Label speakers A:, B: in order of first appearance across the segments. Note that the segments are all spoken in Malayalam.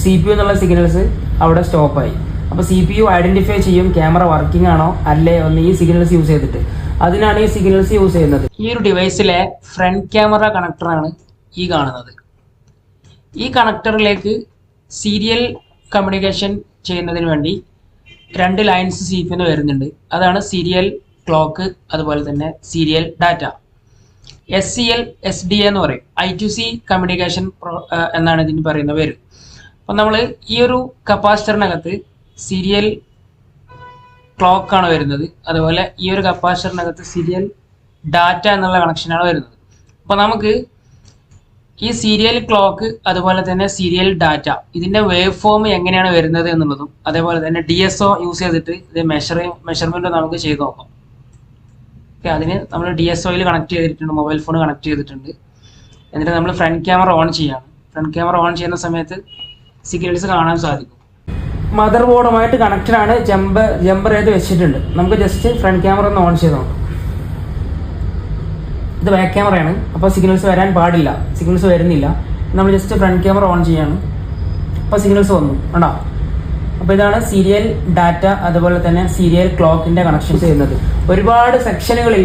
A: CPU എന്നുള്ള സിഗ്നൽസ് അവിടെ സ്റ്റോപ്പായി. അപ്പോൾ CPU ഐഡന്റിഫൈ ചെയ്യും ക്യാമറ വർക്കിംഗ് ആണോ അല്ലേ എന്ന് ഈ സിഗ്നൽസ് യൂസ് ചെയ്തിട്ട്. അതിനാണ് ഈ സിഗ്നൽസ് യൂസ് ചെയ്യുന്നത്. ഈ ഒരു ഡിവൈസിലെ ഫ്രണ്ട് ക്യാമറ കണക്ടറാണ് ഈ കാണുന്നത്. ഈ കണക്ടറിലേക്ക് സീരിയൽ കമ്മ്യൂണിക്കേഷൻ ചെയ്യുന്നതിന് വേണ്ടി 2 ലൈൻസ് CPU വരുന്നുണ്ട്. അതാണ് സീരിയൽ ക്ലോക്ക്, അതുപോലെ തന്നെ സീരിയൽ ഡാറ്റ. SCL SDA എന്ന് പറയും. I2C കമ്മ്യൂണിക്കേഷൻ എന്നാണ് ഇതിന് പറയുന്ന പേര്. അപ്പം നമ്മൾ ഈ ഒരു കപ്പാസിറ്ററിനകത്ത് സീരിയൽ ക്ലോക്കാണ് വരുന്നത്. അതുപോലെ ഈ ഒരു കപ്പാസിറ്ററിനകത്ത് സീരിയൽ ഡാറ്റ എന്നുള്ള കണക്ഷനാണ് വരുന്നത്. അപ്പോൾ നമുക്ക് ഈ സീരിയൽ ക്ലോക്ക് അതുപോലെ തന്നെ സീരിയൽ ഡാറ്റ ഇതിൻ്റെ വേവ് ഫോം എങ്ങനെയാണ് വരുന്നത് എന്നുള്ളതും അതേപോലെ തന്നെ DSO യൂസ് ചെയ്തിട്ട് ഇത് മെഷർമെൻറ്റ് നമുക്ക് ചെയ്ത് നോക്കാം. ഓക്കെ, അതിന് നമ്മൾ DSOയിൽ കണക്ട് ചെയ്തിട്ടുണ്ട്, മൊബൈൽ ഫോൺ കണക്ട് ചെയ്തിട്ടുണ്ട്. എന്നിട്ട് നമ്മൾ ഫ്രണ്ട് ക്യാമറ ഓൺ ചെയ്യാണ്. ഫ്രണ്ട് ക്യാമറ ഓൺ ചെയ്യുന്ന സമയത്ത് സിഗ്നൽസ് കാണാൻ സാധിക്കും. മദർ ബോർഡുമായിട്ട് കണക്റ്റഡ് ആണ്, ജമ്പർ ചെയ്ത് വെച്ചിട്ടുണ്ട്. നമുക്ക് ജസ്റ്റ് ഫ്രണ്ട് ക്യാമറ ഒന്ന് ഓൺ ചെയ്ത് നോക്കാം. ഇത് ബാക്ക് ക്യാമറയാണ്, അപ്പോൾ സിഗ്നൽസ് വരാൻ പാടില്ല, സിഗ്നൽസ് വരുന്നില്ല. നമ്മൾ ജസ്റ്റ് ഫ്രണ്ട് ക്യാമറ ഓൺ ചെയ്യാണ്. അപ്പോൾ സിഗ്നൽസ് വന്നു കണ്ടോ. അപ്പോൾ ഇതാണ് സീരിയൽ ഡാറ്റ അതുപോലെ തന്നെ സീരിയൽ ക്ലോക്കിൻ്റെ കണക്ഷൻ ചെയ്യുന്നത്. ഒരുപാട് സെക്ഷനുകളിൽ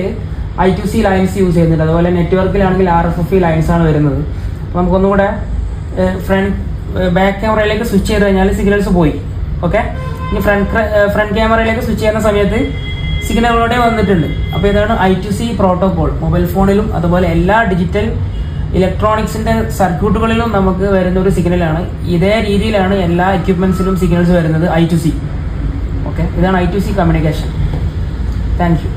A: I2C ലൈൻസ് യൂസ് ചെയ്യുന്നുണ്ട്. അതുപോലെ നെറ്റ്വർക്കിലാണെങ്കിൽ RFFE ലൈൻസ് ആണ് വരുന്നത്. അപ്പോൾ നമുക്കൊന്നുകൂടെ ബാക്ക് ക്യാമറയിലേക്ക് സ്വിച്ച് ചെയ്ത് കഴിഞ്ഞാൽ സിഗ്നൽസ് പോയി. ഓക്കെ, ഇനി ഫ്രണ്ട് ക്യാമറയിലേക്ക് സ്വിച്ച് ചെയ്യുന്ന സമയത്ത് സിഗ്നലുകളുടെ വന്നിട്ടുണ്ട്. അപ്പോൾ ഇതാണ് I2C പ്രോട്ടോകോൾ. മൊബൈൽ ഫോണിലും അതുപോലെ എല്ലാ ഡിജിറ്റൽ ഇലക്ട്രോണിക്സിൻ്റെ സർക്യൂട്ടുകളിലും നമുക്ക് വരുന്ന ഒരു സിഗ്നലാണ്. ഇതേ രീതിയിലാണ് എല്ലാ എക്യുപ്മെൻറ്റ്സിലും സിഗ്നൽസ് വരുന്നത് I2C. ഓക്കെ, ഇതാണ് I2C കമ്മ്യൂണിക്കേഷൻ. Thank you.